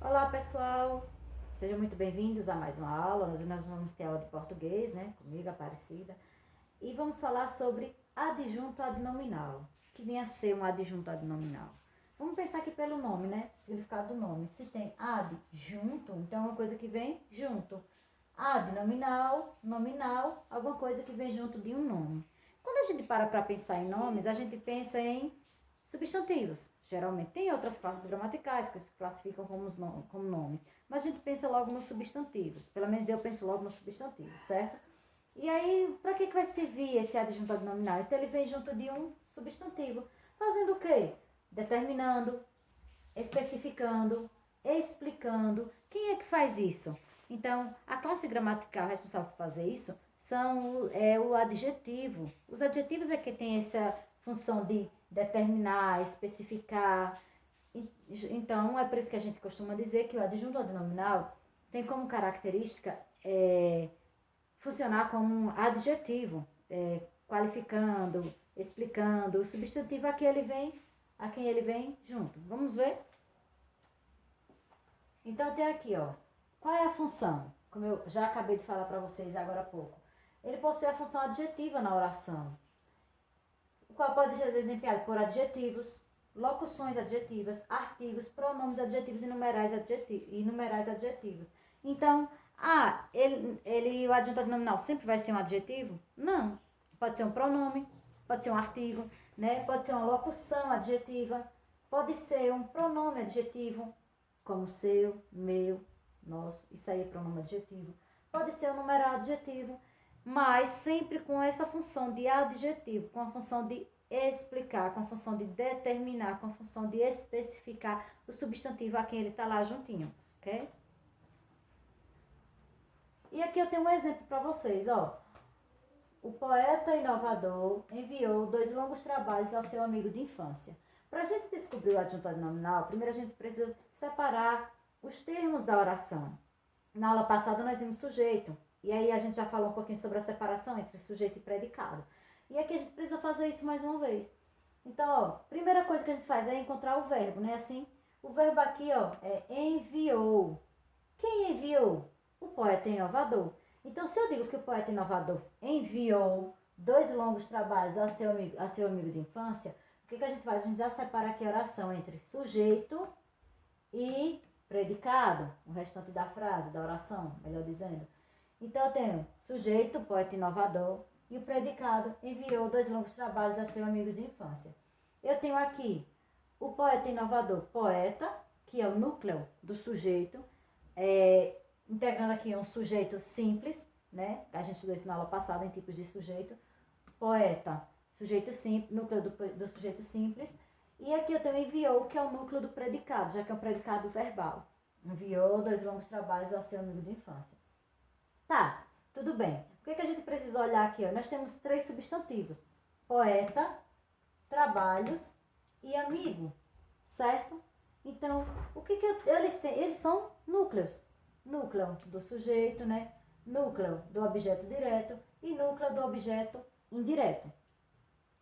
Olá, pessoal! Sejam muito bem-vindos a mais uma aula. Hoje nós vamos ter aula de português, né? Comigo, Aparecida. E vamos falar sobre adjunto adnominal, que vem a ser um adjunto adnominal. Vamos pensar aqui pelo nome, né? O significado do nome. Se tem ad, junto, então é uma coisa que vem junto. Adnominal, nominal, alguma coisa que vem junto de um nome. Quando a gente para pensar em nomes, a gente pensa em substantivos. Geralmente tem outras classes gramaticais que se classificam como nomes, mas a gente pensa logo nos substantivos. Pelo menos eu penso logo nos substantivos, certo? E aí, para que vai servir esse adjunto adnominal? Então ele vem junto de um substantivo, fazendo o quê? Determinando, especificando, explicando. Quem é que faz isso? Então, a classe gramatical responsável por fazer isso é o adjetivo. Os adjetivos é que tem essa função de determinar, especificar. Então, é por isso que a gente costuma dizer que o adjunto adnominal tem como característica funcionar como um adjetivo, qualificando, explicando. O substantivo a quem ele vem junto. Vamos ver? Então, tem aqui, ó. Qual é a função? Como eu já acabei de falar para vocês agora há pouco. Ele possui a função adjetiva na oração, o qual pode ser desempenhado por adjetivos, locuções adjetivas, artigos, pronomes adjetivos e numerais adjetivos. Então, o adjunto adnominal sempre vai ser um adjetivo? Não. Pode ser um pronome, pode ser um artigo, né? Pode ser uma locução adjetiva, pode ser um pronome adjetivo, como seu, meu, nosso. Isso aí é pronome adjetivo. Pode ser um numeral adjetivo, mas sempre com essa função de adjetivo, com a função de explicar, com a função de determinar, com a função de especificar o substantivo a quem ele está lá juntinho, ok? E aqui eu tenho um exemplo para vocês, ó. O poeta inovador enviou 2 longos trabalhos ao seu amigo de infância. Para a gente descobrir o adjunto adnominal, primeiro a gente precisa separar os termos da oração. Na aula passada nós vimos sujeito, e aí a gente já falou um pouquinho sobre a separação entre sujeito e predicado. E aqui a gente precisa fazer isso mais uma vez. Então, ó, primeira coisa que a gente faz é encontrar o verbo, né? Assim, o verbo aqui, ó, é enviou. Quem enviou? O poeta inovador. Então, se eu digo que o poeta inovador enviou 2 longos trabalhos ao seu amigo de infância, o que a gente faz? A gente já separa aqui a oração entre sujeito e predicado, o restante da frase, da oração, melhor dizendo. Então, eu tenho sujeito, poeta inovador, e o predicado enviou 2 longos trabalhos a seu amigo de infância. Eu tenho aqui o poeta inovador, poeta, que é o núcleo do sujeito, integrando aqui um sujeito simples, né? A gente estudou isso na aula passada em tipos de sujeito. Poeta, sujeito simples, núcleo do sujeito simples. E aqui eu tenho enviou, que é o núcleo do predicado, já que é um predicado verbal. Enviou 2 longos trabalhos ao seu amigo de infância. Tá, tudo bem. O que a gente precisa olhar aqui? Ó? Nós temos 3 substantivos. Poeta, trabalhos e amigo, certo? Então, eles têm? Eles são núcleos. Núcleo do sujeito, né? Núcleo do objeto direto e núcleo do objeto indireto.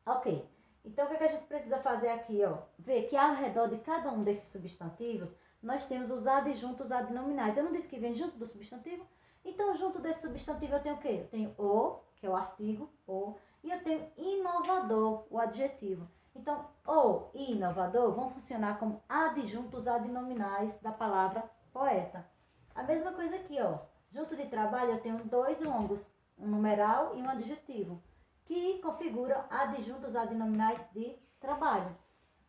Ok. Então, o que a gente precisa fazer aqui, ó? Ver que ao redor de cada um desses substantivos, nós temos os adjuntos adnominais. Eu não disse que vem junto do substantivo? Então, junto desse substantivo, eu tenho o quê? Eu tenho o, que é o artigo, o, e eu tenho inovador, o adjetivo. Então, o e inovador vão funcionar como adjuntos adnominais da palavra poeta. A mesma coisa aqui, ó. Junto de trabalho, eu tenho 2 longos, um numeral e um adjetivo, que configuram adjuntos adnominais de trabalho.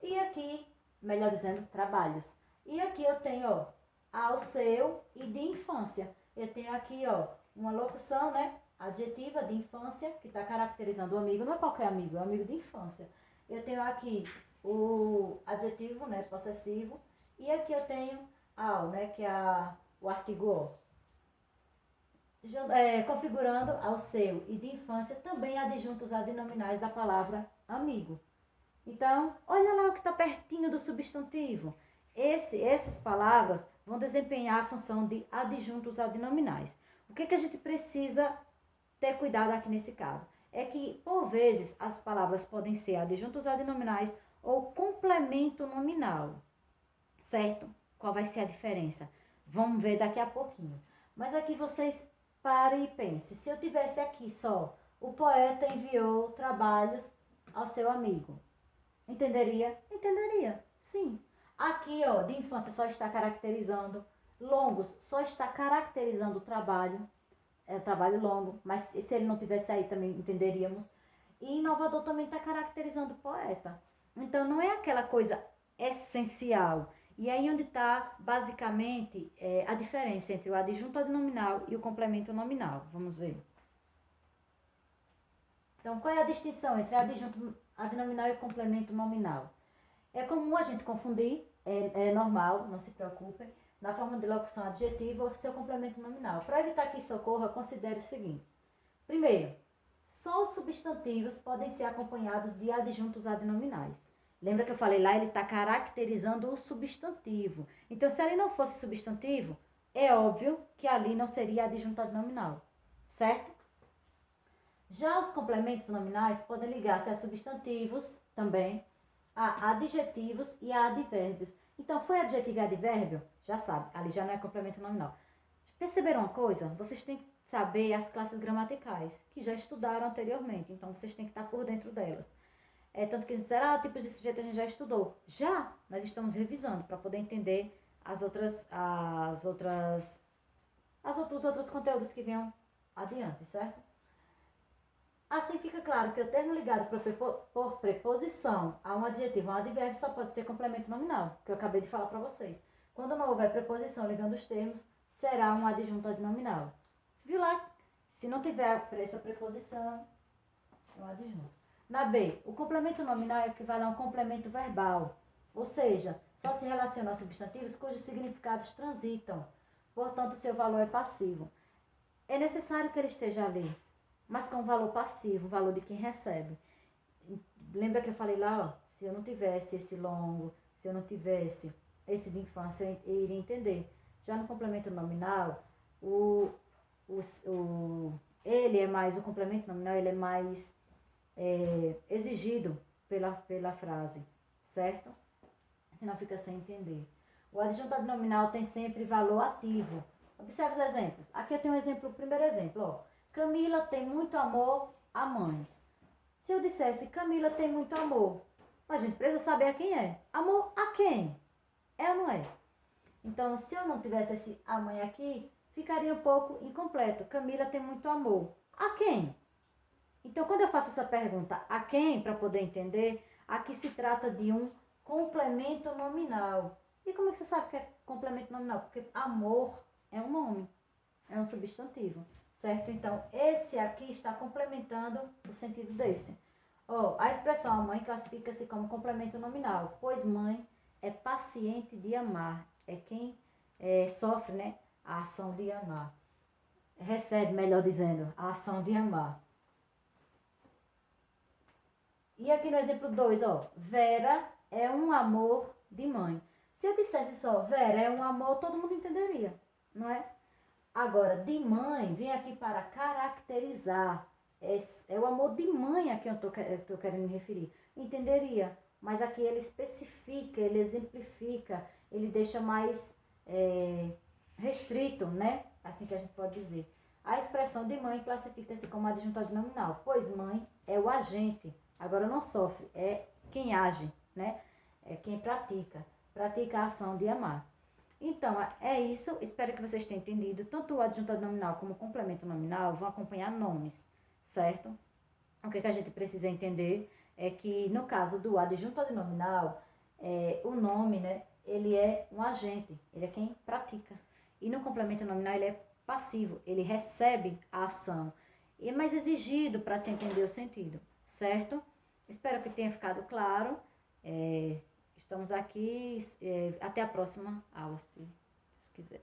E aqui, melhor dizendo, trabalhos. E aqui eu tenho, ó, ao seu e de infância. Eu tenho aqui, ó, uma locução, né, adjetiva de infância, que está caracterizando o amigo. Não é qualquer amigo, é o amigo de infância. Eu tenho aqui o adjetivo, né, possessivo. E aqui eu tenho ao, né, que é o artigo o. Configurando ao seu e de infância também adjuntos adnominais da palavra amigo. Então, olha lá o que está pertinho do substantivo. Essas palavras vão desempenhar a função de adjuntos adnominais. O que a gente precisa ter cuidado aqui nesse caso? É que, por vezes, as palavras podem ser adjuntos adnominais ou complemento nominal, certo? qual vai ser a diferença? Vamos ver daqui a pouquinho. Mas aqui vocês parem e pensem. Se eu tivesse aqui só, o poeta enviou trabalhos ao seu amigo. Entenderia? Entenderia, sim. Aqui, ó, de infância só está caracterizando. Longos só está caracterizando o trabalho. É trabalho longo, mas se ele não tivesse aí também entenderíamos. E inovador também está caracterizando o poeta. Então não é aquela coisa essencial. E aí onde está basicamente a diferença entre o adjunto adnominal e o complemento nominal. Vamos ver. Então qual é a distinção entre adjunto adnominal e complemento nominal? É comum a gente confundir, é normal, não se preocupem, na forma de locução adjetiva ou seu complemento nominal. Para evitar que isso ocorra, considere os seguintes. Primeiro, só os substantivos podem ser acompanhados de adjuntos adnominais. Lembra que eu falei lá, ele está caracterizando o substantivo. Então, se ali não fosse substantivo, é óbvio que ali não seria adjunto adnominal, certo? Já os complementos nominais podem ligar-se a substantivos também, a adjetivos e a advérbios. Então, foi adjetivo e advérbio? Já sabe, ali já não é complemento nominal. Perceberam uma coisa? Vocês têm que saber as classes gramaticais, que já estudaram anteriormente, então vocês têm que estar por dentro delas. Tanto que disseram, tipos de sujeito a gente já estudou. Já, nós estamos revisando para poder entender os outros conteúdos que venham adiante, certo? Assim fica claro que o termo ligado por preposição a um adjetivo ou um advérbio só pode ser complemento nominal, que eu acabei de falar para vocês. Quando não houver preposição ligando os termos, será um adjunto adnominal. Viu lá? Se não tiver essa preposição, é um adjunto. Na B, o complemento nominal é equivale a um complemento verbal, ou seja, só se relaciona aos substantivos cujos significados transitam, portanto, seu valor é passivo. É necessário que ele esteja ali, mas com valor passivo, o valor de quem recebe. Lembra que eu falei lá, ó, se eu não tivesse esse longo, se eu não tivesse esse de infância, eu iria entender. Já no complemento nominal, ele é mais, o complemento nominal, ele é mais exigido pela frase, certo? Senão fica sem entender. O adjunto adnominal tem sempre valor ativo. Observe os exemplos. Aqui eu tenho um exemplo, o primeiro exemplo, ó. Camila tem muito amor à mãe. Se eu dissesse Camila tem muito amor, a gente precisa saber a quem é. Amor a quem? É ou não é? Então, se eu não tivesse esse a mãe aqui, ficaria um pouco incompleto. Camila tem muito amor. A quem? Então, quando eu faço essa pergunta a quem, para poder entender, aqui se trata de um complemento nominal. E como é que você sabe que é complemento nominal? Porque amor é um nome, é um substantivo, certo? Então, esse aqui está complementando o sentido desse. A expressão a mãe classifica-se como complemento nominal, pois mãe é paciente de amar, é quem sofre, né, a ação de amar. Recebe, melhor dizendo, a ação de amar. E aqui no exemplo 2, Vera é um amor de mãe. Se eu dissesse só Vera é um amor, todo mundo entenderia, não é? Agora, de mãe, vem aqui para caracterizar. É o amor de mãe a quem eu estou querendo me referir. Entenderia, mas aqui ele especifica, ele exemplifica, ele deixa mais restrito, né? Assim que a gente pode dizer. A expressão de mãe classifica-se como adjunto adnominal, pois mãe é o agente. Agora não sofre, é quem age, né? É quem pratica a ação de amar. Então, é isso. Espero que vocês tenham entendido. Tanto o adjunto adnominal como o complemento nominal vão acompanhar nomes, certo? O que a gente precisa entender é que, no caso do adjunto adnominal, o nome, né, ele é um agente, ele é quem pratica. E no complemento nominal, ele é passivo, ele recebe a ação. E é mais exigido para se entender o sentido, certo? Espero que tenha ficado claro. Estamos aqui, até a próxima aula, se Deus quiser.